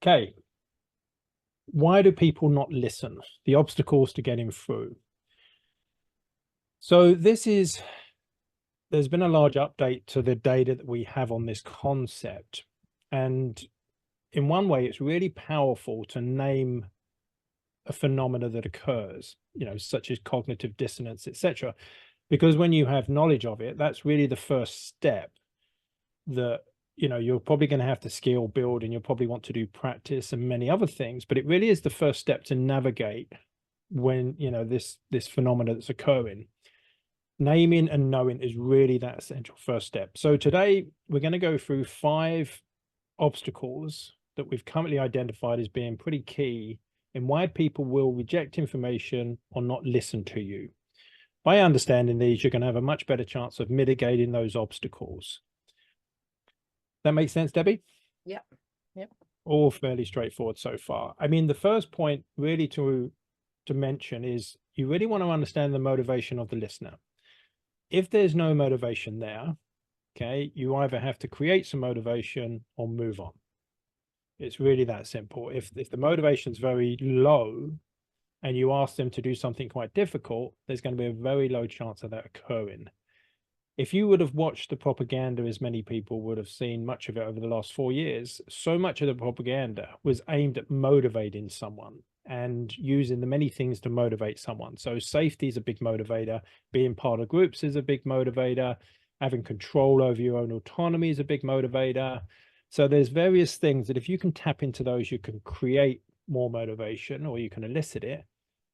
Okay. Why do people not listen? The obstacles to getting through. So there's been a large update to the data that we have on this concept. And in one way, it's really powerful to name a phenomena that occurs, such as cognitive dissonance, etc. Because when you have knowledge of it, that's really the first step that you're probably going to have to skill build, and you'll probably want to do practice and many other things, but it really is the first step to navigate when this phenomena that's occurring. Naming and knowing is really that essential first step. So today we're going to go through 5 obstacles that we've currently identified as being pretty key in why people will reject information or not listen to you. By understanding these, you're going to have a much better chance of mitigating those obstacles. That makes sense, Debbie? Yep. All fairly straightforward so far. I mean, the first point really to mention is you really want to understand the motivation of the listener. If there's no motivation there, okay, you either have to create some motivation or move on. It's really that simple. If the motivation is very low and you ask them to do something quite difficult, there's going to be a very low chance of that occurring. If you would have watched the propaganda, as many people would have seen much of it over the last 4 years, so much of the propaganda was aimed at motivating someone and using the many things to motivate someone. So safety is a big motivator, being part of groups is a big motivator, having control over your own autonomy is a big motivator. So there's various things that if you can tap into those, you can create more motivation, or you can elicit it.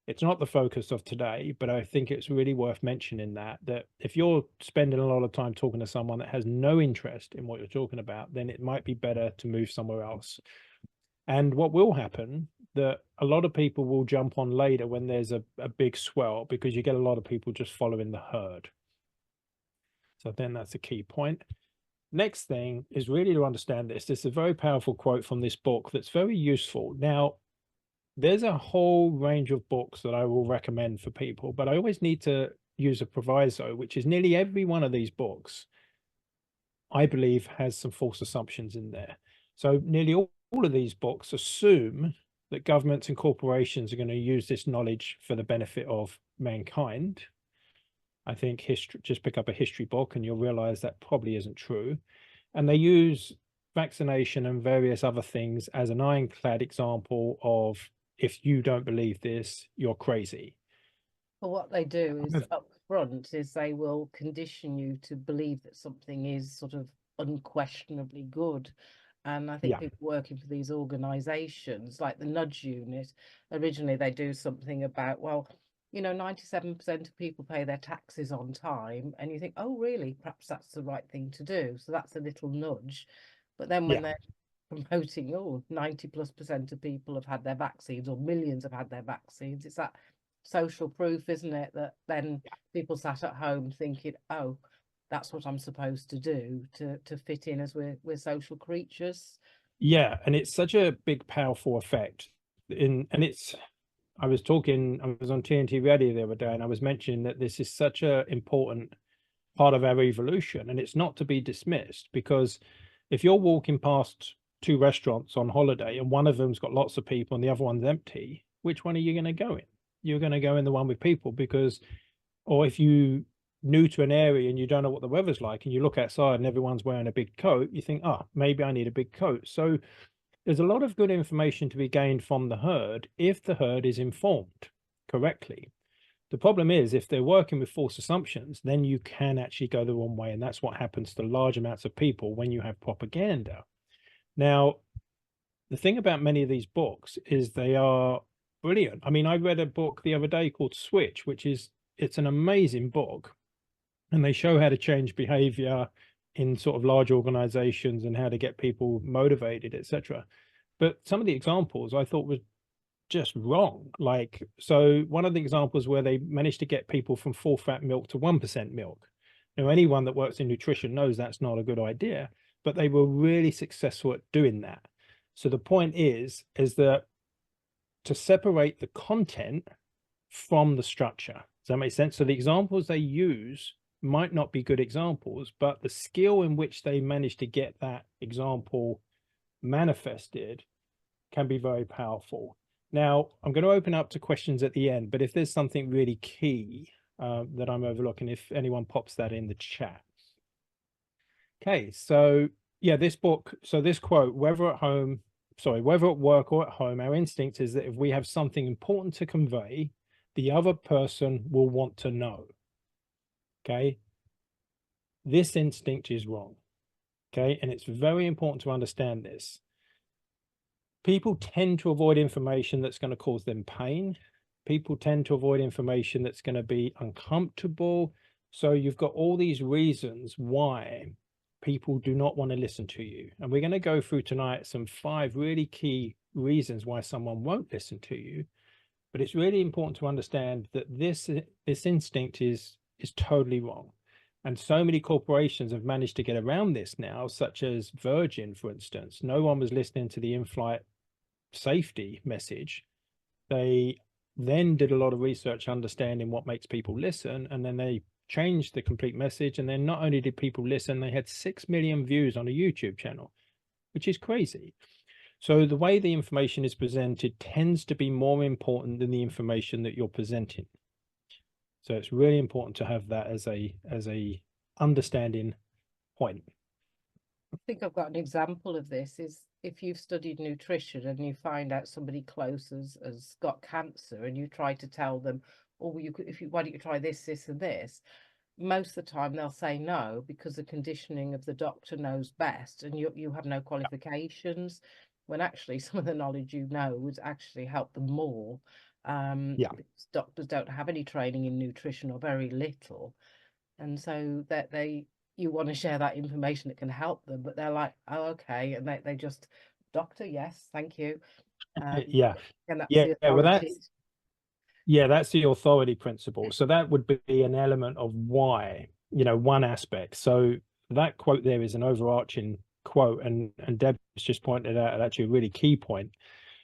It's not the focus of today, but I think it's really worth mentioning that if you're spending a lot of time talking to someone that has no interest in what you're talking about, then it might be better to move somewhere else. And what will happen, that a lot of people will jump on later when there's a big swell, because you get a lot of people just following the herd. So then that's a key point. Next thing is really to understand this. This is a very powerful quote from this book that's very useful. Now, there's a whole range of books that I will recommend for people, but I always need to use a proviso, which is nearly every one of these books, I believe, has some false assumptions in there. So nearly all of these books assume that governments and corporations are going to use this knowledge for the benefit of mankind. I think just pick up a history book and you'll realize that probably isn't true. And they use vaccination and various other things as an ironclad example of, if you don't believe this, you're crazy. Well, what they do is up front is they will condition you to believe that something is sort of unquestionably good. And I think people working for these organizations, like the Nudge Unit, originally they do something about, well, 97% of people pay their taxes on time. And you think, oh, really? Perhaps that's the right thing to do. So that's a little nudge. But then when they're promoting, 90+% of people have had their vaccines, or millions have had their vaccines, it's that social proof, isn't it, that then people sat at home thinking, oh, that's what I'm supposed to do to fit in, as we're social creatures. And it's such a big, powerful effect. I was on TNT Radio the other day, and I was mentioning that this is such an important part of our evolution, and it's not to be dismissed, because if you're walking past 2 restaurants on holiday and one of them's got lots of people and the other one's empty, which one are you going to go in? You're going to go in the one with people, or if you new to an area and you don't know what the weather's like and you look outside and everyone's wearing a big coat, you think, oh, maybe I need a big coat. So there's a lot of good information to be gained from the herd if the herd is informed correctly. The problem is, if they're working with false assumptions, then you can actually go the wrong way. And that's what happens to large amounts of people when you have propaganda. Now, the thing about many of these books is they are brilliant. I mean, I read a book the other day called Switch, it's an amazing book. And they show how to change behavior in sort of large organizations and how to get people motivated, etc. But some of the examples I thought was just wrong. So one of the examples where they managed to get people from full fat milk to 1% milk. Now, anyone that works in nutrition knows that's not a good idea, but they were really successful at doing that. So the point is that to separate the content from the structure. Does that make sense? So the examples they use might not be good examples, but the skill in which they managed to get that example manifested can be very powerful. Now, I'm going to open up to questions at the end, but if there's something really key that I'm overlooking, if anyone pops that in the chat. Okay, so yeah, this book, so this quote, whether at work or at home, our instinct is that if we have something important to convey, the other person will want to know. Okay, this instinct is wrong. Okay, and it's very important to understand this. People tend to avoid information that's going to cause them pain. People tend to avoid information that's going to be uncomfortable. So you've got all these reasons why people do not want to listen to you. And we're going to go through tonight some 5 really key reasons why someone won't listen to you. But it's really important to understand that this instinct is totally wrong. And so many corporations have managed to get around this now, such as Virgin, for instance. No one was listening to the in-flight safety message. They then did a lot of research understanding what makes people listen, and then they changed the complete message. And then not only did people listen, they had 6 million views on a YouTube channel, which is crazy. So the way the information is presented tends to be more important than the information that you're presenting. So it's really important to have that as a understanding point. I think I've got an example of this. Is if you've studied nutrition and you find out somebody close has got cancer, and you try to tell them, oh, why don't you try this, this, and this? Most of the time they'll say no, because the conditioning of the doctor knows best, and you have no qualifications, when actually some of the knowledge would actually help them more. Because doctors don't have any training in nutrition, or very little, and so that you want to share that information that can help them, but they're like, oh, okay, and they just, doctor, yes, thank you. And that's the authority. That's the authority principle. So that would be an element of why, one aspect. So that quote there is an overarching quote, and Debs just pointed out actually a really key point,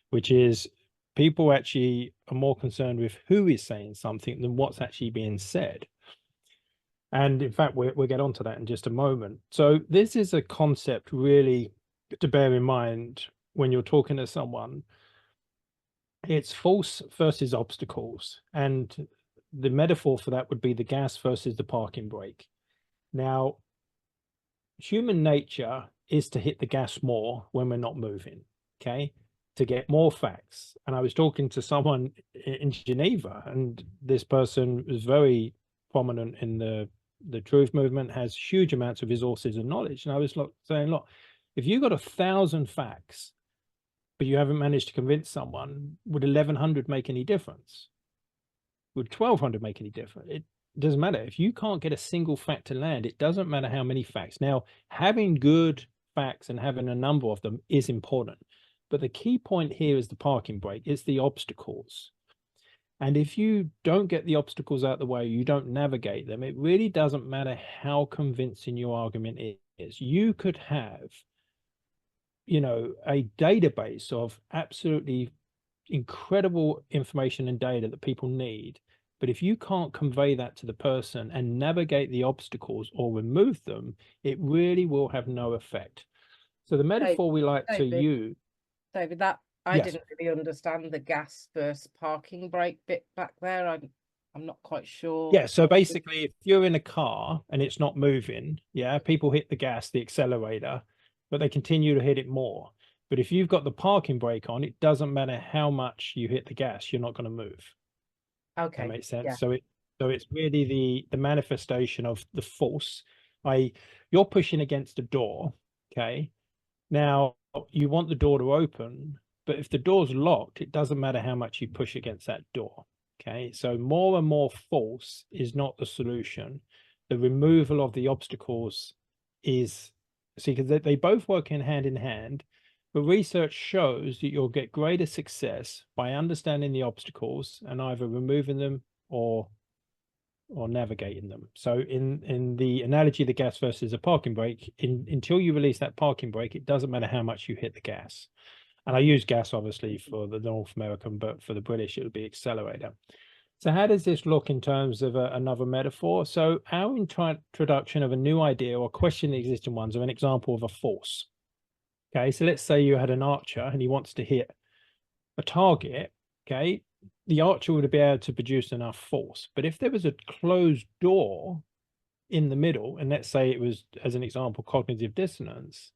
which is people actually are more concerned with who is saying something than what's actually being said. And in fact, we'll get onto that in just a moment. So this is a concept really to bear in mind when you're talking to someone. It's force versus obstacles. And the metaphor for that would be the gas versus the parking brake. Now, human nature is to hit the gas more when we're not moving, okay, to get more facts. And I was talking to someone in Geneva, and this person was very prominent in the truth movement, has huge amounts of resources and knowledge. And I was saying, look, if you got 1,000 facts, but you haven't managed to convince someone, would 1,100 make any difference? Would 1,200 make any difference? It doesn't matter. If you can't get a single fact to land, it doesn't matter how many facts. Now, having good facts and having a number of them is important. But the key point here is the parking brake. It's the obstacles. And if you don't get the obstacles out of the way, you don't navigate them, it really doesn't matter how convincing your argument is. You could have, a database of absolutely incredible information and data that people need. But if you can't convey that to the person and navigate the obstacles or remove them, it really will have no effect. So the metaphor we like to use. David, that I didn't really understand the gas versus parking brake bit back there. I'm not quite sure. Yeah, so basically, if you're in a car and it's not moving, people hit the gas, the accelerator, but they continue to hit it more. But if you've got the parking brake on, it doesn't matter how much you hit the gas, you're not going to move. Okay, that makes sense. Yeah. So it's really the manifestation of the force. You're pushing against a door. Okay, now you want the door to open, but if the door's locked, it doesn't matter how much you push against that door. Okay, so more and more force is not the solution. The removal of the obstacles is, see, because they both work in hand, but research shows that you'll get greater success by understanding the obstacles and either removing them or navigating them. So in the analogy of the gas versus a parking brake, until you release that parking brake, it doesn't matter how much you hit the gas. And I use gas obviously for the North American, but for the British, it would be accelerator. So how does this look in terms of another metaphor? So our introduction of a new idea or question the existing ones are an example of a force. Okay, so let's say you had an archer and he wants to hit a target. Okay, the archer would be able to produce enough force. But if there was a closed door in the middle, and let's say it was, as an example, cognitive dissonance,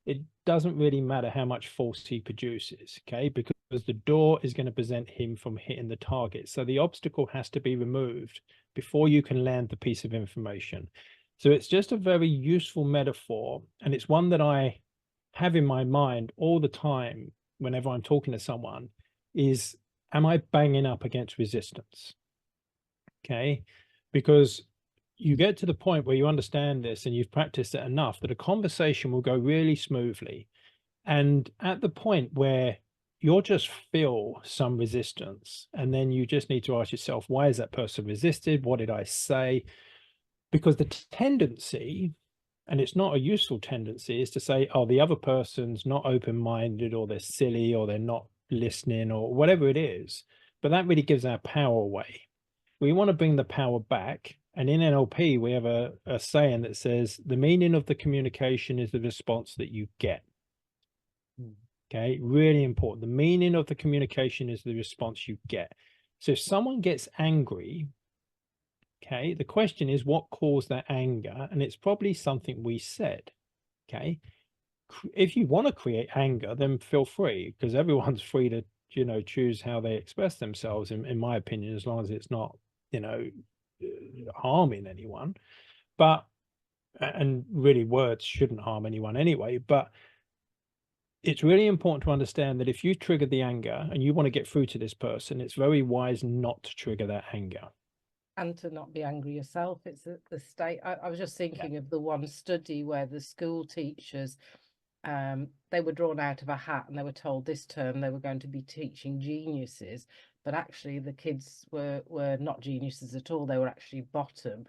it doesn't really matter how much force he produces, okay, because the door is going to prevent him from hitting the target. So the obstacle has to be removed before you can land the piece of information. So it's just a very useful metaphor, and it's one that I have in my mind all the time whenever I'm talking to someone, is, am I banging up against resistance? Okay, because you get to the point where you understand this and you've practiced it enough that a conversation will go really smoothly. And at the point where you'll just feel some resistance, and then you just need to ask yourself, why is that person resisted? What did I say? Because the tendency, and it's not a useful tendency, is to say, oh, the other person's not open-minded, or they're silly, or they're not listening, or whatever it is. But that really gives our power away. We want to bring the power back. And in NLP, we have a saying that says, the meaning of the communication is the response that you get. Okay, really important. The meaning of the communication is the response you get. So if someone gets angry, okay, the question is, what caused that anger? And it's probably something we said. Okay, if you want to create anger, then feel free, because everyone's free to, you know, choose how they express themselves, in my opinion, as long as it's not, you know, harming anyone. But, and really words shouldn't harm anyone anyway, but it's really important to understand that if you trigger the anger and you want to get through to this person, it's very wise not to trigger that anger. And to not be angry yourself. It's the state. I was just thinking of the one study where the school teachers, they were drawn out of a hat and they were told this term they were going to be teaching geniuses, but actually the kids were not geniuses at all. They were actually bottom.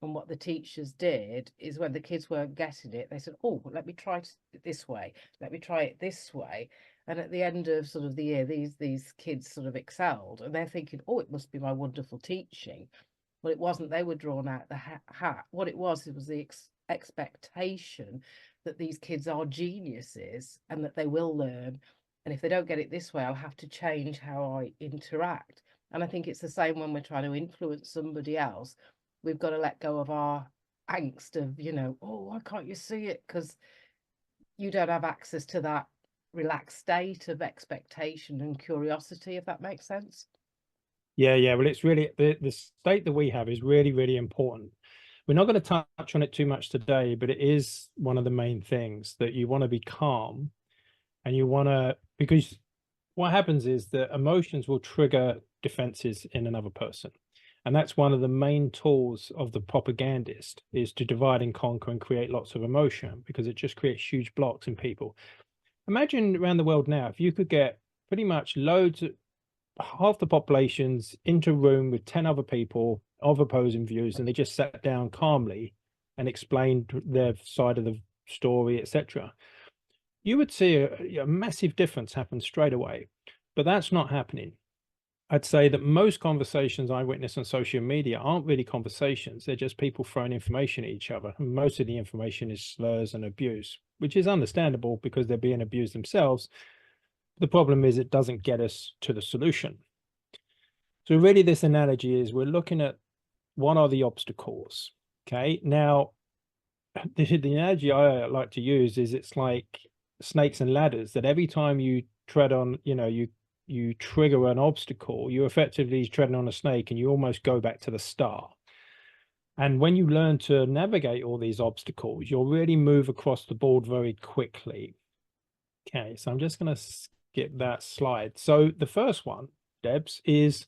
And what the teachers did is, when the kids weren't getting it, they said, oh, let me try it this way. Let me try it this way. And at the end of sort of the year, these kids sort of excelled, and they're thinking, oh, it must be my wonderful teaching. Well, it wasn't. They were drawn out the hat. What it was the expectation that these kids are geniuses and that they will learn. And if they don't get it this way, I'll have to change how I interact. And I think it's the same when we're trying to influence somebody else. We've got to let go of our angst of, you know, oh, why can't you see it? Because you don't have access to that relaxed state of expectation and curiosity, if that makes sense. Yeah. Well, it's really, the state that we have is really, really important. We're not going to touch on it too much today, but it is one of the main things, that you want to be calm, and you want to, because what happens is that emotions will trigger defenses in another person. And that's one of the main tools of the propagandist, is to divide and conquer and create lots of emotion, because it just creates huge blocks in people. Imagine around the world now, if you could get pretty much loads of, half the populations into a room with 10 other people of opposing views, and they just sat down calmly and explained their side of the story, etc., you would see a massive difference happen straight away. But that's not happening. I'd say that most conversations I witness on social media aren't really conversations. They're just people throwing information at each other. And most of the information is slurs and abuse, which is understandable because they're being abused themselves. The problem is it doesn't get us to the solution. So really this analogy is, we're looking at what are the obstacles. Okay, now the analogy I like to use is, it's like snakes and ladders, that every time you tread on, you know, you trigger an obstacle, you're effectively treading on a snake, and you almost go back to the start. And when you learn to navigate all these obstacles, you'll really move across the board very quickly. Okay, so I'm just going to skip that slide. So the first one, Debs, is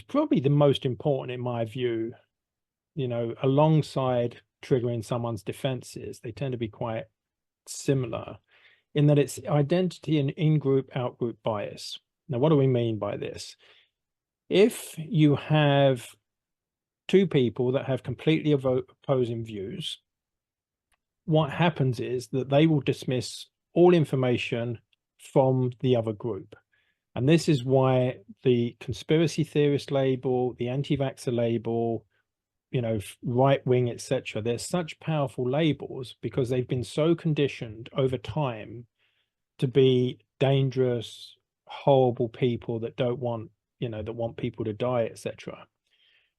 probably the most important in my view, you know, alongside triggering someone's defenses. They tend to be quite similar in that it's identity and in-group, out-group bias. Now, what do we mean by this? If you have two people that have completely opposing views, what happens is that they will dismiss all information from the other group. And this is why the conspiracy theorist label, the anti-vaxxer label, you know, right wing, etc. They're such powerful labels because they've been so conditioned over time to be dangerous, horrible people that don't want, you know, that want people to die, etc.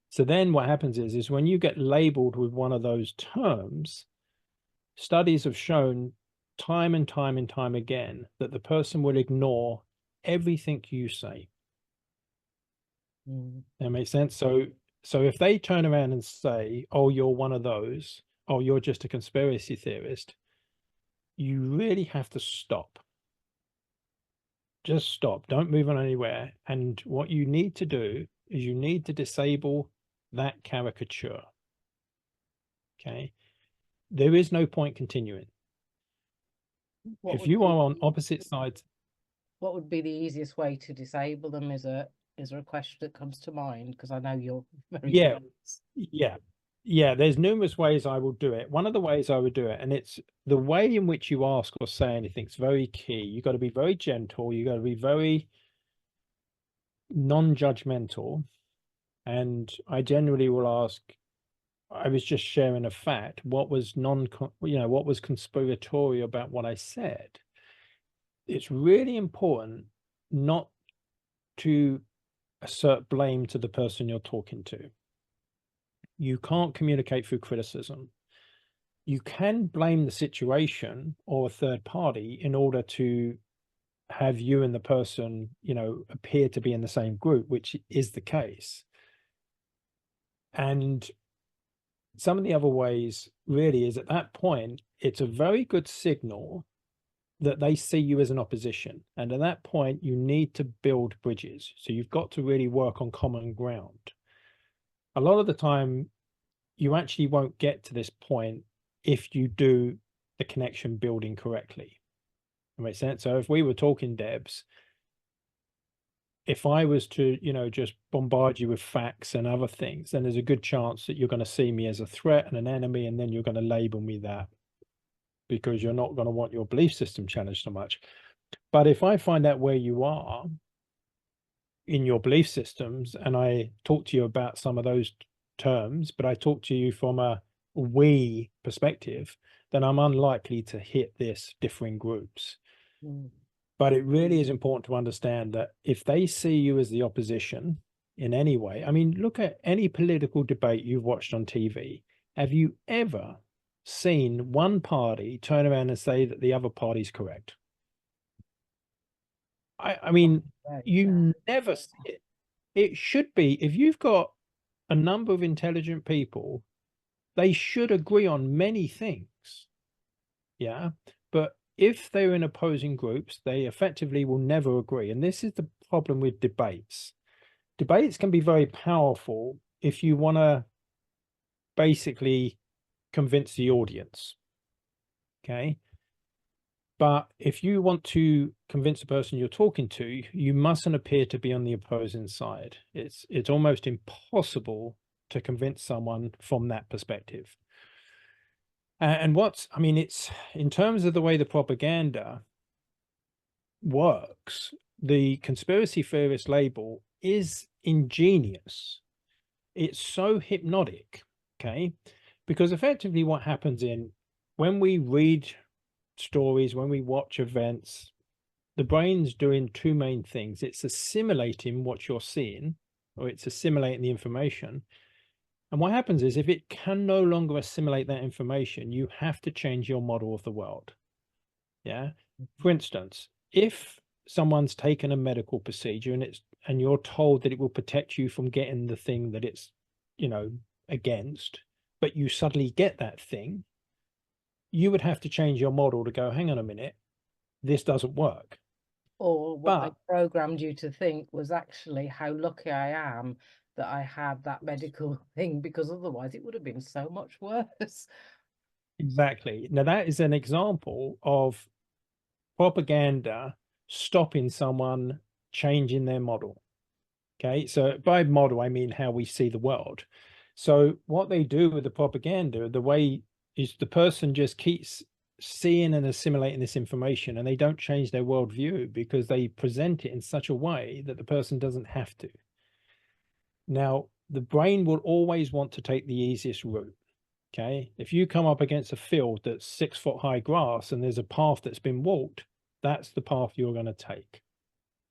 So then what happens is when you get labeled with one of those terms, studies have shown time and time and time again that the person will ignore everything you say. That makes sense. So if they turn around and say, oh, you're one of those, oh, you're just a conspiracy theorist, you really have to stop. Just stop. Don't move on anywhere. And what you need to do is you need to disable that caricature. Okay. There is no point continuing. If you are on opposite sides. What would be the easiest way to disable them? Is there a question that comes to mind? Because I know you're very yeah, there's numerous ways I will do it. One of the ways I would do it, and it's the way in which you ask or say anything is very key. You got to be very gentle, you got to be very non-judgmental. And I generally will ask, I was just sharing a fact, what was what was conspiratorial about what I said? It's really important not to assert blame to the person you're talking to. You can't communicate through criticism. You can blame the situation or a third party in order to have you and the person, you know, appear to be in the same group, which is the case. And some of the other ways really is at that point, it's a very good signal that they see you as an opposition. And at that point, you need to build bridges. So you've got to really work on common ground. A lot of the time, you actually won't get to this point if you do the connection building correctly. That makes sense. So if we were talking, Debs, if I was to, you know, just bombard you with facts and other things, then there's a good chance that you're going to see me as a threat and an enemy, and then you're going to label me that because you're not going to want your belief system challenged so much. But if I find out where you are in your belief systems and I talk to you about some of those terms, but I talk to you from a we perspective, then I'm unlikely to hit this differing groups. But it really is important to understand that if they see you as the opposition in any way, I mean, look at any political debate you've watched on TV. Have you ever seen one party turn around and say that the other party's correct? I mean, you never see it. It should be, if you've got a number of intelligent people, they should agree on many things. Yeah. But if they're in opposing groups, they effectively will never agree. And this is the problem with debates. Debates can be very powerful if you want to basically convince the audience. Okay. But if you want to convince the person you're talking to, you mustn't appear to be on the opposing side. It's almost impossible to convince someone from that perspective. And I mean, it's in terms of the way the propaganda works, the conspiracy theorist label is ingenious. It's so hypnotic, okay? Because effectively what happens when we read stories, when we watch events, the brain's doing two main things. It's assimilating what you're seeing, or it's assimilating the information. And what happens is if it can no longer assimilate that information, you have to change your model of the world. Yeah. For instance, if someone's taken a medical procedure and you're told that it will protect you from getting the thing that it's, you know, against, but you suddenly get that thing, you would have to change your model to go, hang on a minute, this doesn't work. Or what they programmed you to think was actually how lucky I am that I had that medical thing, because otherwise it would have been so much worse. Exactly. Now that is an example of propaganda stopping someone changing their model. Okay, so by model I mean how we see the world. So what they do with the propaganda, the way is the person just keeps seeing and assimilating this information, and they don't change their worldview because they present it in such a way that the person doesn't have to. Now, the brain will always want to take the easiest route. Okay. If you come up against a field that's 6 foot high grass and there's a path that's been walked, that's the path you're going to take.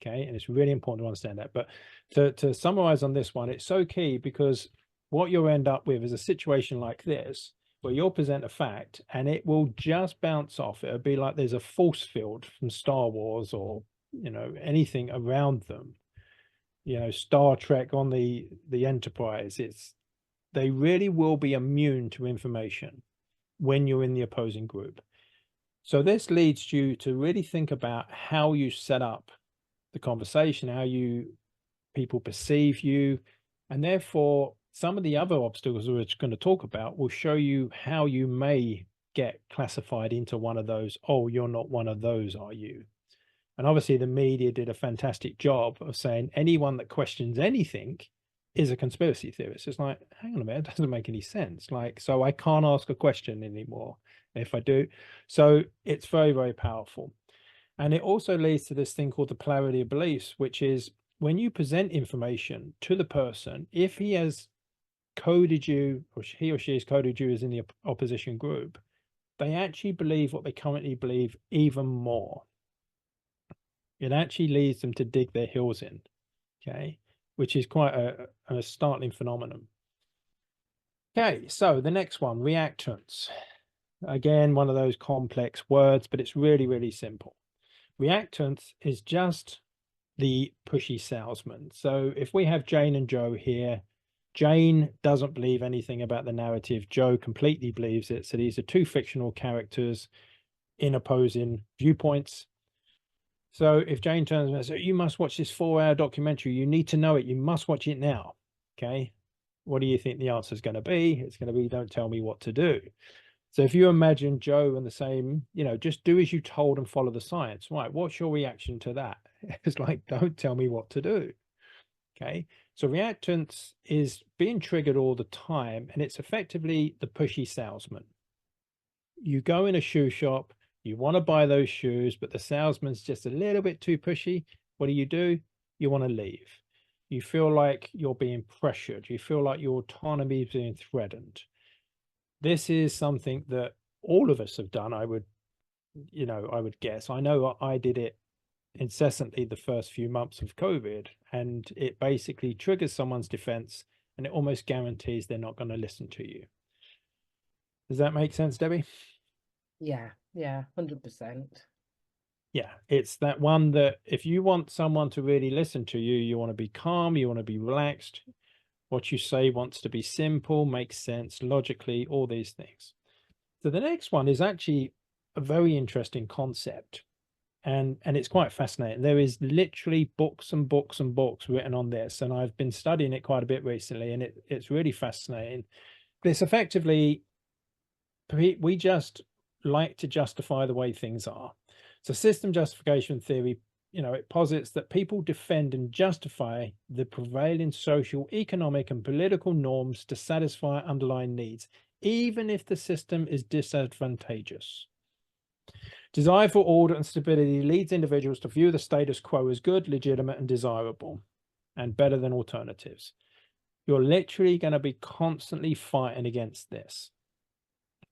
Okay. And it's really important to understand that. But to summarize on this one, it's so key, because what you'll end up with is a situation like this, where you'll present a fact and it will just bounce off. It'll be like there's a force field from Star Wars, or, anything around them. Star Trek on the Enterprise. They really will be immune to information when you're in the opposing group. So this leads you to really think about how you set up the conversation, how people perceive you, and therefore some of the other obstacles we're going to talk about will show you how you may get classified into one of those. Oh, you're not one of those, are you? And obviously the media did a fantastic job of saying anyone that questions anything is a conspiracy theorist. It's like, hang on a minute, it doesn't make any sense. Like, so I can't ask a question anymore if I do. So it's very, very powerful. And it also leads to this thing called the polarity of beliefs, which is when you present information to the person, if he has coded you, or he or she has coded you as in the opposition group, they actually believe what they currently believe even more. It actually leads them to dig their heels in, okay, which is quite a startling phenomenon. Okay, so the next one, reactants. Again, one of those complex words, but it's really, really simple. Reactants is just the pushy salesman. So if we have Jane and Joe here, Jane doesn't believe anything about the narrative. Joe completely believes it. So these are two fictional characters in opposing viewpoints. So if Jane turns around and says, you must watch this 4-hour documentary, you need to know it, you must watch it now. Okay. What do you think the answer is going to be? It's going to be, don't tell me what to do. So if you imagine Joe and the same, just do as you told and follow the science. Right. What's your reaction to that? It's like, don't tell me what to do. Okay. So reactance is being triggered all the time, and it's effectively the pushy salesman. You go in a shoe shop, you want to buy those shoes, but the salesman's just a little bit too pushy. What do? You want to leave. You feel like you're being pressured. You feel like your autonomy is being threatened. This is something that all of us have done. I would guess. I know I did it incessantly the first few months of COVID, and it basically triggers someone's defense, and it almost guarantees they're not going to listen to you. Does that make sense, Debbie? Yeah, 100%. Yeah, it's that one that if you want someone to really listen to you, you want to be calm, you want to be relaxed. What you say wants to be simple, makes sense logically, all these things. So the next one is actually a very interesting concept, and it's quite fascinating. There is literally books and books and books written on this, and I've been studying it quite a bit recently, and it's really fascinating. But it's effectively, we just like to justify the way things are. So system justification theory, it posits that people defend and justify the prevailing social, economic, and political norms to satisfy underlying needs, even if the system is disadvantageous. Desire for order and stability leads individuals to view the status quo as good, legitimate, and desirable, and better than alternatives. You're literally going to be constantly fighting against this.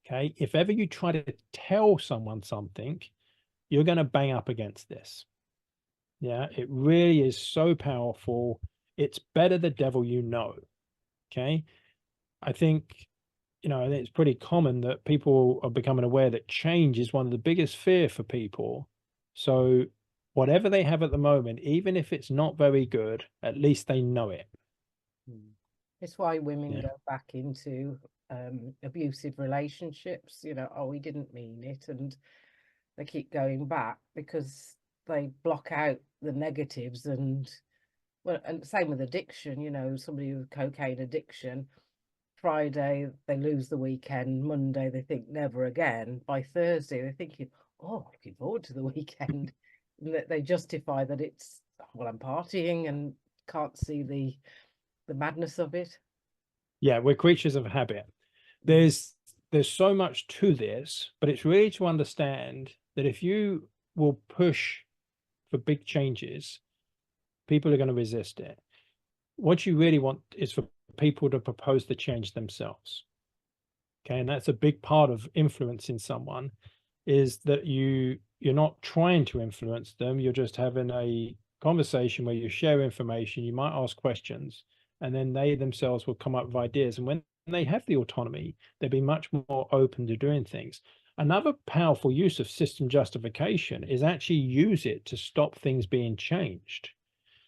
Okay, if ever you try to tell someone something, you're going to bang up against this. Yeah, it really is so powerful. It's better the devil you know. Okay, I think it's pretty common that people are becoming aware that change is one of the biggest fear for people. So whatever they have at the moment, even if it's not very good, at least they know it. It's why women go back into abusive relationships. Oh, we didn't mean it, and they keep going back because they block out the negatives. And same with addiction. Somebody with cocaine addiction, Friday they lose the weekend, Monday they think never again, by Thursday they're thinking, oh, looking forward to the weekend. And they justify that it's, well, I'm partying, and can't see the madness of it. Yeah, we're creatures of habit. There's so much to this, but it's really to understand that if you will push for big changes, people are going to resist it. What you really want is for people to propose the change themselves. Okay, and that's a big part of influencing someone, is that you're not trying to influence them. You're just having a conversation where you share information, you might ask questions, and then they themselves will come up with ideas. And when they have the autonomy, they'll be much more open to doing things. Another powerful use of system justification is actually use it to stop things being changed.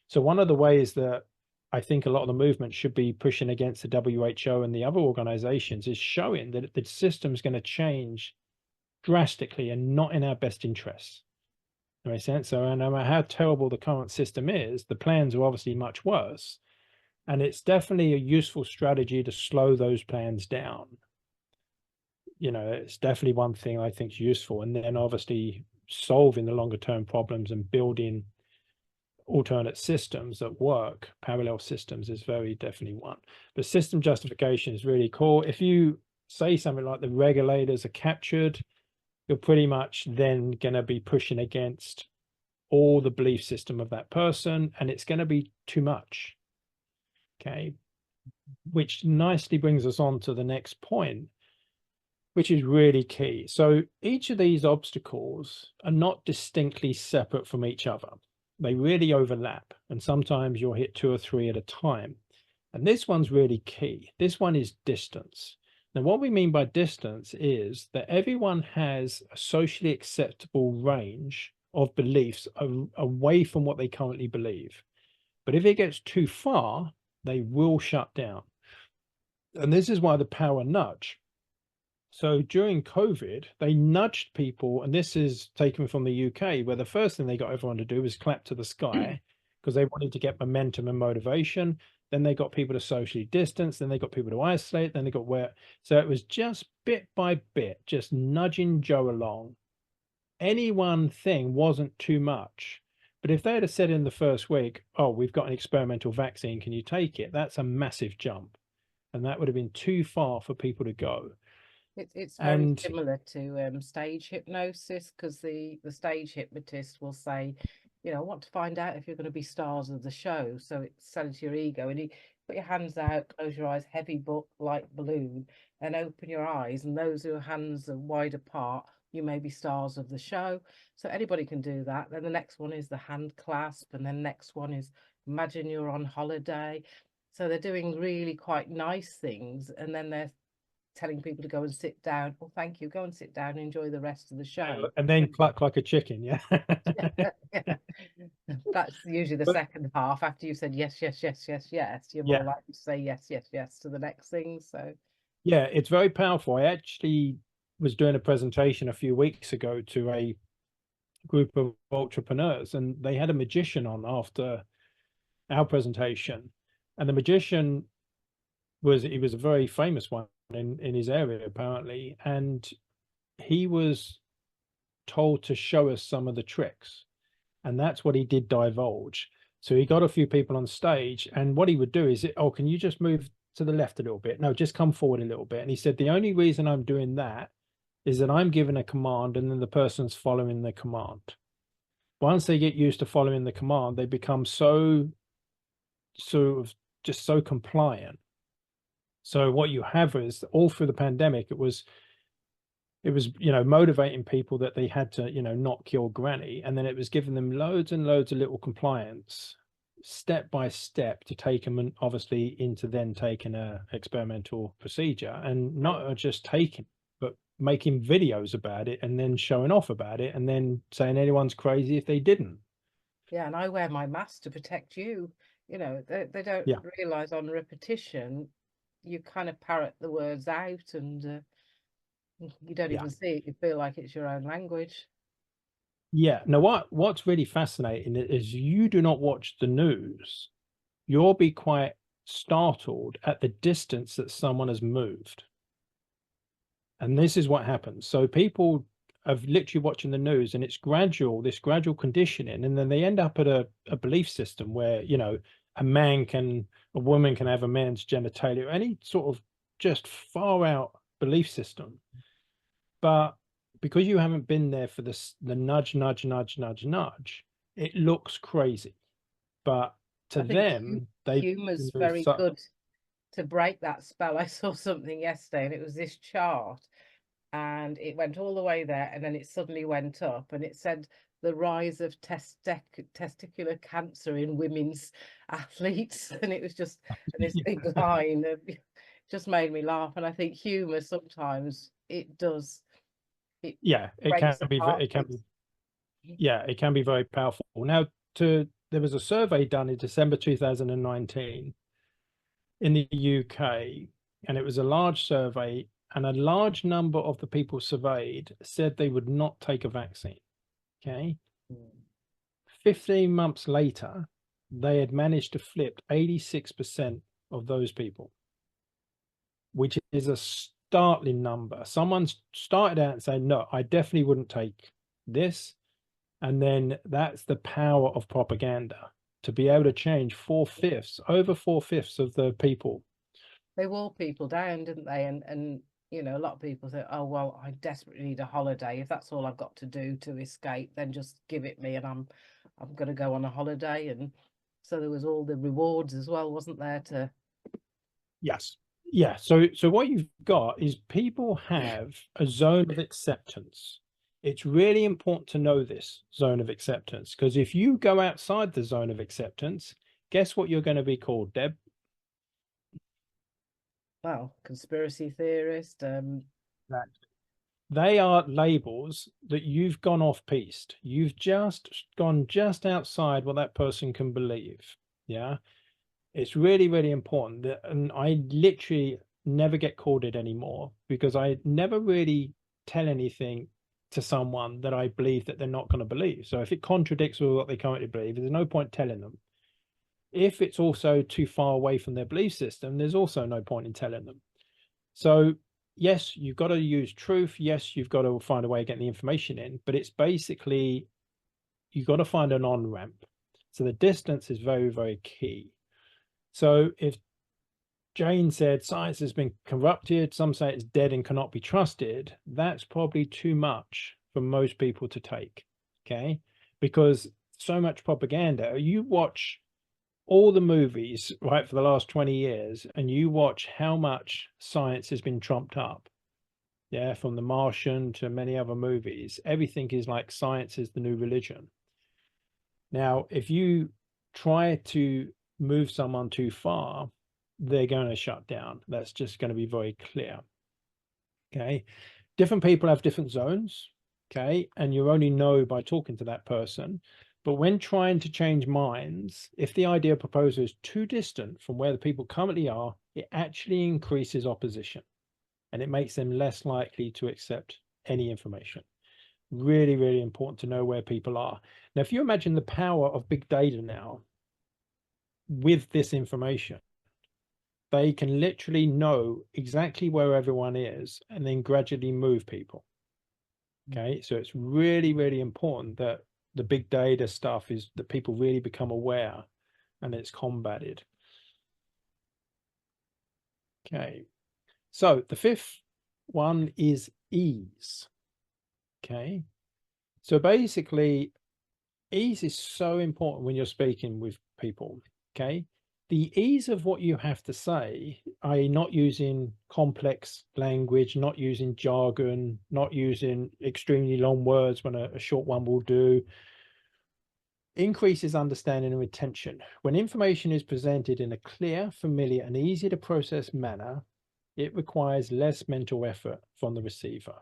So one of the ways that I think a lot of the movement should be pushing against the WHO and the other organizations is showing that the system's going to change drastically and not in our best interests. That makes sense? So no matter how terrible the current system is, the plans are obviously much worse. And it's definitely a useful strategy to slow those plans down. You know, it's definitely one thing I think is useful. And then obviously solving the longer term problems and building alternate systems that work, parallel systems, is very definitely one. But system justification is really cool. If you say something like the regulators are captured, you're pretty much then going to be pushing against all the belief system of that person, and it's going to be too much. Okay, which nicely brings us on to the next point, which is really key. So each of these obstacles are not distinctly separate from each other. They really overlap, and sometimes you'll hit 2 or 3 at a time. And this one's really key. This one is distance. Now, what we mean by distance is that everyone has a socially acceptable range of beliefs away from what they currently believe. But if it gets too far, they will shut down. And this is why the power nudge. So during COVID, they nudged people, and this is taken from the UK, where the first thing they got everyone to do was clap to the sky because they wanted to get momentum and motivation. Then they got people to socially distance. Then they got people to isolate. Then they got where. So it was just bit by bit, just nudging Joe along. Any one thing wasn't too much. But if they had said in the first week, oh, we've got an experimental vaccine, can you take it? That's a massive jump. And that would have been too far for people to go. It's very similar to stage hypnosis, because the stage hypnotist will say, you know, I want to find out if you're going to be stars of the show. So it's selling to your ego, and you put your hands out, close your eyes, heavy book, light balloon, and open your eyes. And those whose hands are wide apart, you may be stars of the show. So anybody can do that. Then the next one is the hand clasp, and then next one is imagine you're on holiday. So they're doing really quite nice things, and then they're telling people to go and sit down. Well, thank you. Go and sit down and enjoy the rest of the show. And then cluck like a chicken. Yeah. Yeah. That's usually the second half. After you said yes, yes, yes, yes, yes, you're more likely to say yes, yes, yes to the next thing. So yeah, it's very powerful. I actually was doing a presentation a few weeks ago to a group of entrepreneurs, and they had a magician on after our presentation. And the magician was a very famous one in his area, apparently. And he was told to show us some of the tricks. And that's what he did divulge. So he got a few people on stage, and what he would do is, oh, can you just move to the left a little bit? No, just come forward a little bit. And he said, the only reason I'm doing that is that I'm given a command and then the person's following the command. Once they get used to following the command, they become so sort of just so compliant. So what you have is, all through the pandemic, it was, you know, motivating people that they had to, you know, not kill granny. And then it was giving them loads and loads of little compliance step by step to take them, and obviously into then taking a experimental procedure, and not just taking, but making videos about it and then showing off about it and then saying anyone's crazy if they didn't. Yeah, and I wear my mask to protect you. You know, they don't realize on repetition, you kind of parrot the words out, and you don't even see it. You feel like it's your own language. Yeah. Now, what's really fascinating is you do not watch the news. You'll be quite startled at the distance that someone has moved. And this is what happens. So people are literally watching the news, and it's gradual, this gradual conditioning. And then they end up at a belief system where, you know, a woman can have a man's genitalia, any sort of just far out belief system. But because you haven't been there for the nudge, nudge, nudge, nudge, nudge, it looks crazy. But to them, humor's very good to break that spell, I saw something yesterday, and it was this chart, and it went all the way there, and then it suddenly went up, and it said the rise of testicular cancer in women's athletes, and it was just this big line of, just made me laugh. And I think humor sometimes it does, it Yeah, it can breaks be apart. it can be yeah, it can be very powerful. Now, there was a survey done in December 2019 in the UK, and it was a large survey, and a large number of the people surveyed said they would not take a vaccine. Okay. 15 months later, they had managed to flip 86% of those people, which is a startling number. Someone started out and saying, no, I definitely wouldn't take this. And then that's the power of propaganda, to be able to change over 4/5 of the people. They wore people down, didn't they? And you know, a lot of people say, oh, well, I desperately need a holiday. If that's all I've got to do to escape, then just give it me, and I'm going to go on a holiday. And so there was all the rewards as well, wasn't there? To Yes. Yeah. So what you've got is people have a zone of acceptance. It's really important to know this zone of acceptance, because if you go outside the zone of acceptance, guess what you're going to be called, Deb? Well, conspiracy theorist. They are labels that you've gone off piste. You've just gone just outside what that person can believe. Yeah. It's really, really important that, and I literally never get called it anymore, because I never really tell anything to someone that I believe that they're not going to believe. So if it contradicts with what they currently believe, there's no point telling them. If it's also too far away from their belief system, there's also no point in telling them. So yes, you've got to use truth. Yes, you've got to find a way of getting the information in, but it's basically, you've got to find an on-ramp. So the distance is very, very key. So if Jane said science has been corrupted, some say it's dead and cannot be trusted, that's probably too much for most people to take. Okay. Because so much propaganda. You watch all the movies, right, for the last 20 years, and you watch how much science has been trumped up. Yeah. From The Martian to many other movies, everything is like science is the new religion. Now, if you try to move someone too far, they're going to shut down. That's just going to be very clear. Okay. Different people have different zones. Okay. And you only know by talking to that person. But when trying to change minds, if the idea proposal is too distant from where the people currently are, it actually increases opposition, and it makes them less likely to accept any information. Really, really important to know where people are. Now, if you imagine the power of big data now with this information, they can literally know exactly where everyone is and then gradually move people. Okay, so it's really, really important that the big data stuff is that people really become aware and it's combated. Okay, so the fifth one is ease. Okay, so basically, ease is so important when you're speaking with people. Okay, the ease of what you have to say, i.e., not using complex language, not using jargon, not using extremely long words when a short one will do, increases understanding and retention. When information is presented in a clear, familiar, and easy to process manner, it requires less mental effort from the receiver.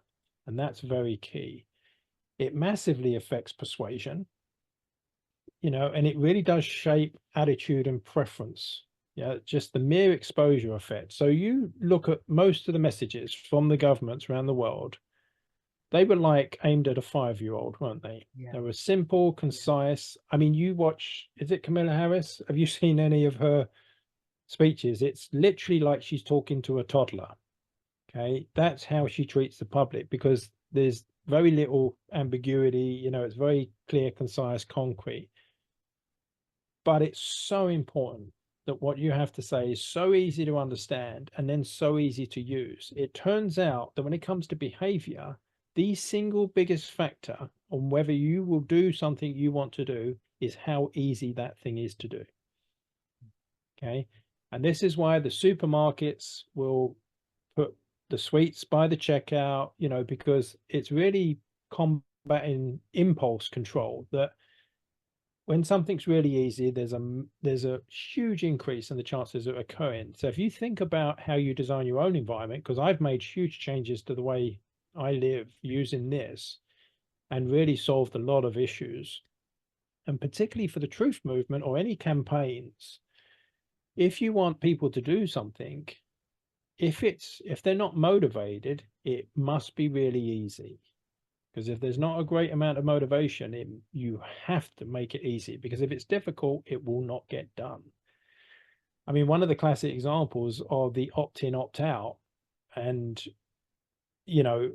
And that's very key. It massively affects persuasion, you know, and it really does shape attitude and preference. Yeah, just the mere exposure effect. So you look at most of the messages from the governments around the world, they were like aimed at a 5-year-old, weren't they? Yeah. They were simple, concise. I mean, you watch, is it Camilla Harris? Have you seen any of her speeches? It's literally like she's talking to a toddler. Okay, that's how she treats the public, because there's very little ambiguity, you know, it's very clear, concise, concrete. But it's so important that what you have to say is so easy to understand and then so easy to use. It turns out that when it comes to behavior, the single biggest factor on whether you will do something you want to do is how easy that thing is to do. Okay. And this is why the supermarkets will put the sweets by the checkout, you know, because it's really combating impulse control, that when something's really easy, there's a huge increase in the chances of occurring. So if you think about how you design your own environment, because I've made huge changes to the way I live using this and really solved a lot of issues, and particularly for the truth movement or any campaigns, if you want people to do something, if they're not motivated, it must be really easy. Because if there's not a great amount of motivation, you have to make it easy, because if it's difficult, it will not get done. I mean, one of the classic examples of the opt-in, opt-out, and you know,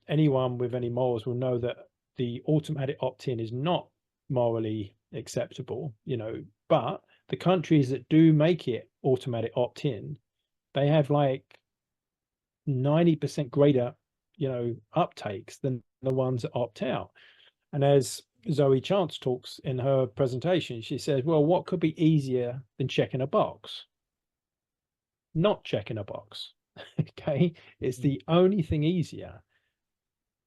anyone with any morals will know that the automatic opt-in is not morally acceptable, you know, but the countries that do make it automatic opt-in, they have like 90% greater, you know, uptakes than the ones that opt out. And as Zoe Chance talks in her presentation, she says, well, what could be easier than checking a box? Not checking a box. Okay, it's the only thing easier.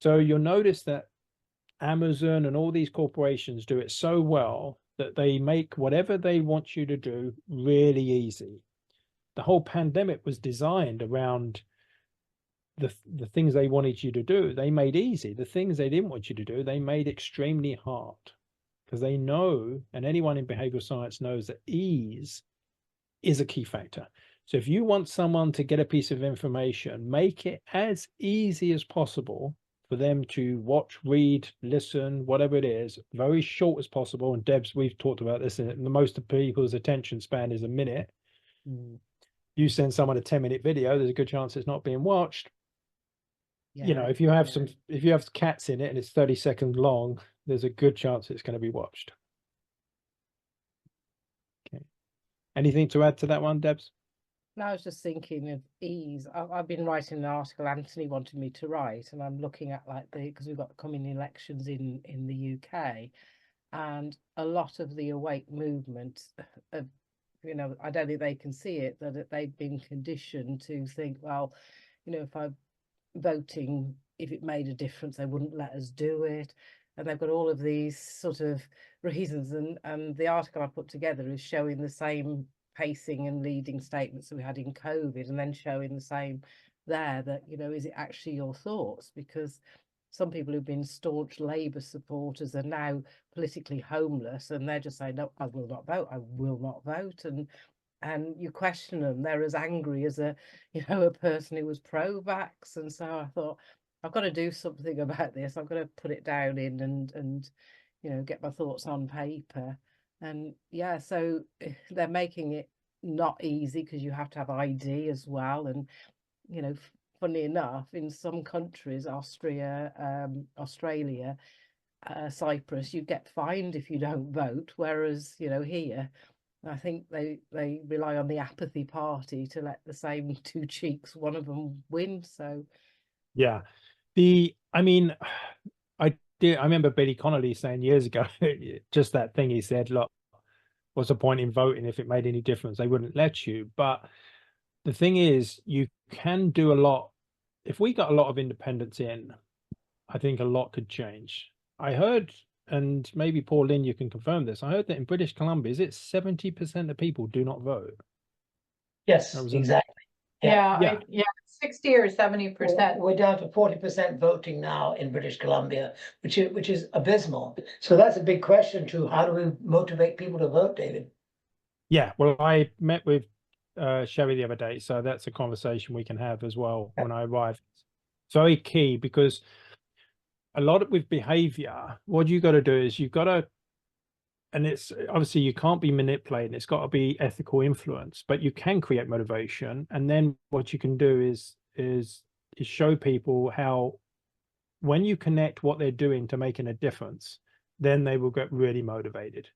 So you'll notice that Amazon and all these corporations do it so well that they make whatever they want you to do really easy. The whole pandemic was designed around the things they wanted you to do. They made easy. The things they didn't want you to do, they made extremely hard, because they know, and anyone in behavioral science knows, that ease is a key factor. So if you want someone to get a piece of information, make it as easy as possible for them to watch, read, listen, whatever it is, very short as possible. And Debs, we've talked about this, and most of people's attention span is a minute. You send someone a 10-minute video, there's a good chance it's not being watched. Yeah, you know, if you have cats in it and it's 30 seconds long, there's a good chance it's going to be watched. Okay. Anything to add to that one, Debs? No, I was just thinking of ease. I've been writing an article Anthony wanted me to write, and I'm looking at like because we've got the coming elections in the UK, and a lot of the awake movement of, you know, I don't think they can see it, that they've been conditioned to think, well, you know, if I'm voting, if it made a difference, they wouldn't let us do it. And they've got all of these sort of reasons, and the article I put together is showing the same pacing and leading statements that we had in COVID, and then showing the same there, that, you know, is it actually your thoughts? Because some people who've been staunch Labour supporters are now politically homeless, and they're just saying, no, I will not vote, I will not vote. And you question them, they're as angry as a person who was pro-vax. And so I thought, I've got to do something about this. I've got to put it down in and you know, get my thoughts on paper. And yeah, so they're making it not easy, because you have to have ID as well. And, you know, funny enough, in some countries, Austria, Australia, Cyprus, you get fined if you don't vote. Whereas, you know, here, I think they rely on the apathy party to let the same two cheeks, one of them, win. So yeah, I mean, I remember Billy Connolly saying years ago, just that thing. He said, look, what's the point in voting if it made any difference? They wouldn't let you. But the thing is, you can do a lot. If we got a lot of independents in, I think a lot could change. I heard, and maybe Paul Lynn, you can confirm this, I heard that in British Columbia, is it 70% of people do not vote? Yes, exactly. Yeah, 60 or 70%. We're down to 40% voting now in British Columbia, which is abysmal. So that's a big question too. How do we motivate people to vote, David? Yeah, well, I met with Sherry the other day, so that's a conversation we can have as well when I arrive. It's very key, because a lot of with behavior, what you got to do is you've got to, and it's obviously you can't be manipulating, it's got to be ethical influence, but you can create motivation. And then what you can do is show people how, when you connect what they're doing to making a difference, then they will get really motivated.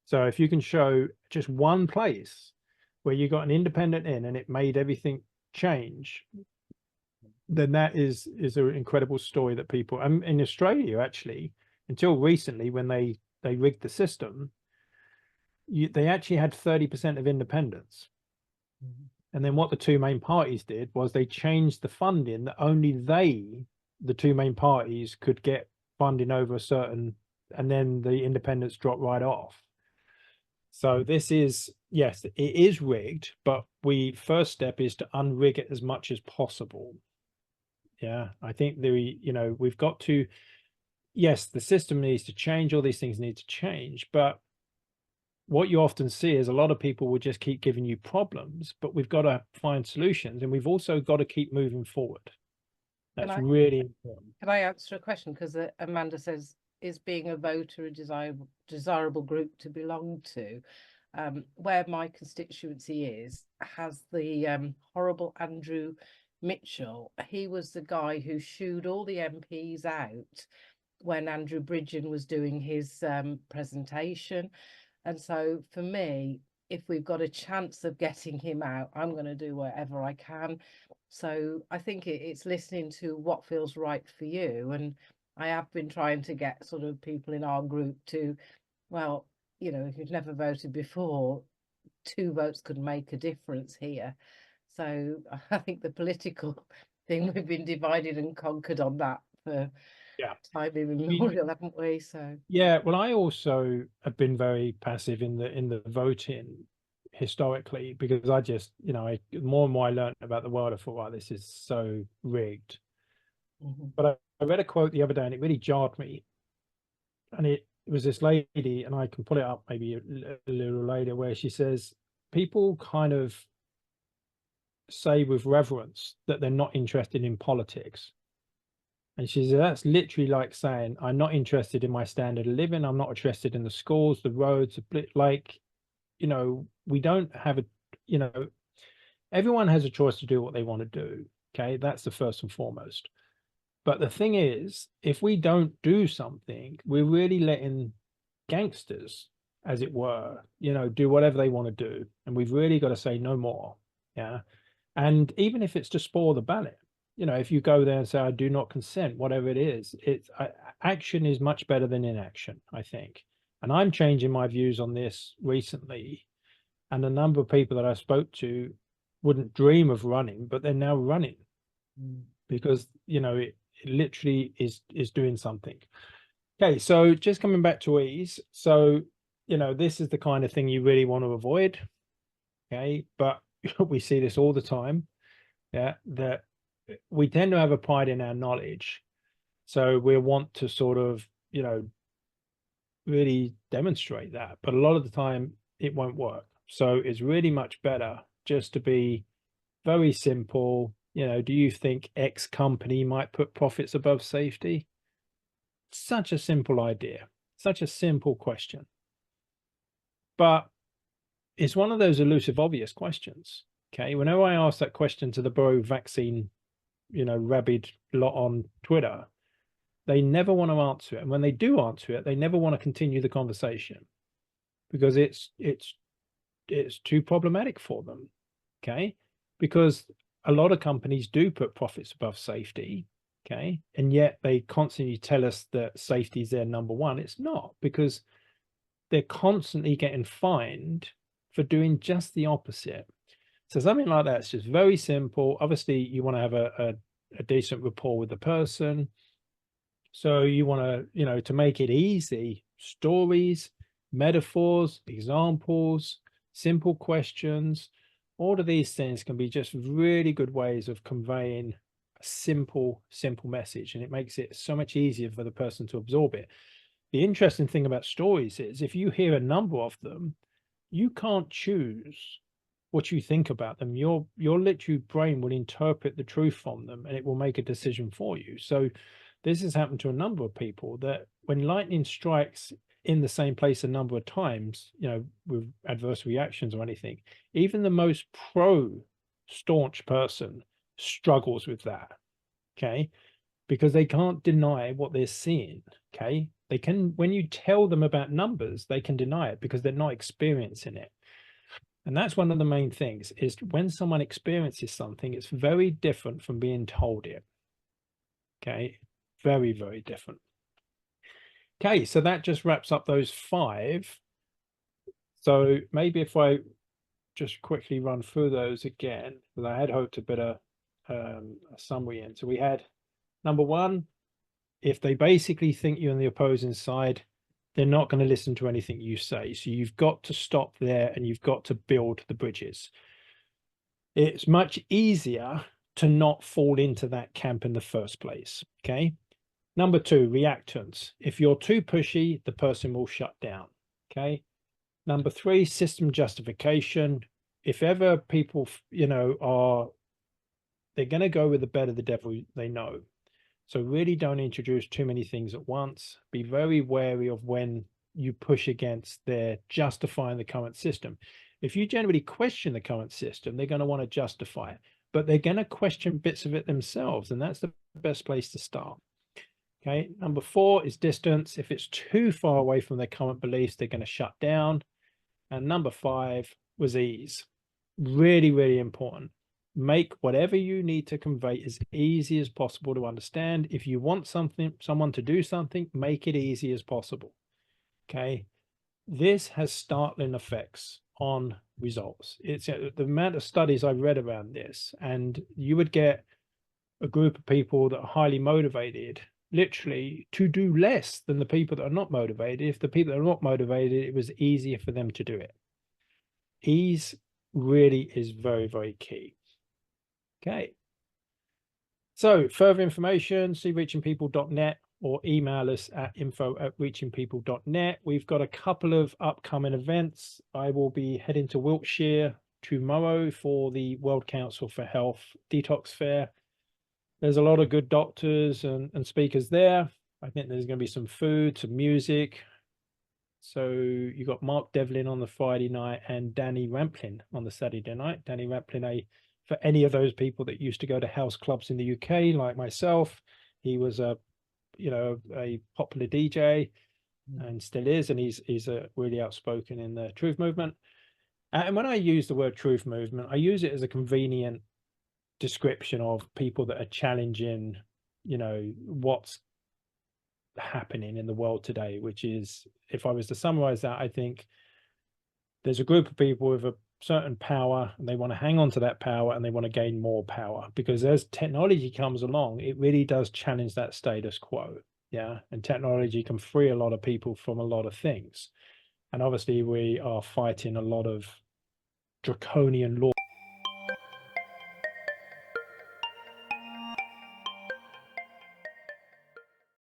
So if you can show just one place where you got an independent in and it made everything change, then that is an incredible story that people, in Australia, actually, until recently, when they rigged the system, they actually had 30% of independents. And then what the two main parties did was they changed the funding that only the two main parties, could get funding over a certain, and then the independents dropped right off. So this is, yes, it is rigged, but first step is to unrig it as much as possible. Yeah, I think we've got to, yes, the system needs to change, all these things need to change, but what you often see is a lot of people will just keep giving you problems, but we've got to find solutions, and we've also got to keep moving forward. That's really important. Can I answer a question? Because Amanda says, is being a voter a desirable group to belong to? Where my constituency has the horrible Andrew Mitchell. He was the guy who shooed all the MPs out when Andrew Bridgen was doing his presentation. And so for me, if we've got a chance of getting him out, I'm going to do whatever I can. So I think it's listening to what feels right for you. And I have been trying to get sort of people in our group to, well, if you've never voted before, 2 votes could make a difference here. So I think the political thing, we've been divided and conquered on that for time immemorial, haven't we? So yeah, well, I also have been very passive in the voting historically, because I just, more and more I learned about the world, I thought, wow, this is so rigged. But I read a quote the other day and it really jarred me, and it was this lady, and I can pull it up maybe a little later, where she says people kind of say with reverence that they're not interested in politics. And she said, that's literally like saying, I'm not interested in my standard of living. I'm not interested in the schools, the roads, like, we don't have everyone has a choice to do what they want to do. Okay. That's the first and foremost. But the thing is, if we don't do something, we're really letting gangsters, as it were, do whatever they want to do. And we've really got to say no more. Yeah. And even if it's to spoil the ballot, if you go there and say, I do not consent, whatever it is, action is much better than inaction, I think. And I'm changing my views on this recently. And a number of people that I spoke to wouldn't dream of running, but they're now running because, it literally is doing something. Okay, so just coming back to ease. So, this is the kind of thing you really want to avoid. Okay, but we see this all the time. Yeah, that we tend to have a pride in our knowledge. So we want to sort of, really demonstrate that. But a lot of the time it won't work. So it's really much better just to be very simple. Do you think X company might put profits above safety? Such a simple idea, such a simple question. But it's one of those elusive, obvious questions. Okay. Whenever I ask that question to the bro vaccine, rabid lot on Twitter, they never want to answer it. And when they do answer it, they never want to continue the conversation because it's too problematic for them. Okay. Because a lot of companies do put profits above safety. Okay. And yet they constantly tell us that safety is their number one. It's not, because they're constantly getting fined for doing just the opposite. So something like that is just very simple. Obviously, you want to have a decent rapport with the person. So you want to, to make it easy, stories, metaphors, examples, simple questions, all of these things can be just really good ways of conveying a simple message. And it makes it so much easier for the person to absorb it. The interesting thing about stories is if you hear a number of them, you can't choose what you think about them. Your literal brain will interpret the truth from them and it will make a decision for you. So this has happened to a number of people, that when lightning strikes in the same place a number of times, with adverse reactions or anything, even the most staunch person struggles with that. Okay. Because they can't deny what they're seeing. Okay. They can, when you tell them about numbers, they can deny it because they're not experiencing it. And that's one of the main things, is when someone experiences something, it's very different from being told it. Okay. Very, very different. Okay, so that just wraps up those 5. So maybe if I just quickly run through those again, because I had hoped to put a summary in. So we had number one, if they basically think you're on the opposing side, they're not going to listen to anything you say. So you've got to stop there and you've got to build the bridges. It's much easier to not fall into that camp in the first place. Okay. Number two, reactants. If you're too pushy, the person will shut down. Okay. Number three, system justification. If ever people, you know, they're going to go with the better the devil they know. So really don't introduce too many things at once. Be very wary of when you push against their justifying the current system. If you generally question the current system, they're going to want to justify it, but they're going to question bits of it themselves. And that's the best place to start. Okay. Number four is distance. If it's too far away from their current beliefs, they're going to shut down. And number five was ease. Really, really important. Make whatever you need to convey as easy as possible to understand. If you want someone to do something, make it easy as possible. Okay. This has startling effects on results. It's the amount of studies I've read around this, and you would get a group of people that are highly motivated literally to do less than the people that are not motivated. If the people that are not motivated, it was easier for them to do it. Ease really is very, very key. Okay. So further information, see reachingpeople.net or email us at info@reachingpeople.net. We've got a couple of upcoming events. I will be heading to Wiltshire tomorrow for the World Council for Health Detox Fair. There's a lot of good doctors and speakers there. I think there's going to be some food, some music. So you got Mark Devlin on the Friday night and Danny Ramplin on the Saturday night. Danny Ramplin, for any of those people that used to go to house clubs in the UK, like myself, he was a popular DJ and still is, and he's a really outspoken in the truth movement. And when I use the word truth movement, I use it as a convenient description of people that are challenging, you know, what's happening in the world today, which is, if I was to summarize that, I think there's a group of people with a certain power and they want to hang on to that power and they want to gain more power, because as technology comes along, it really does challenge that status quo. Yeah. And technology can free a lot of people from a lot of things. And obviously we are fighting a lot of draconian laws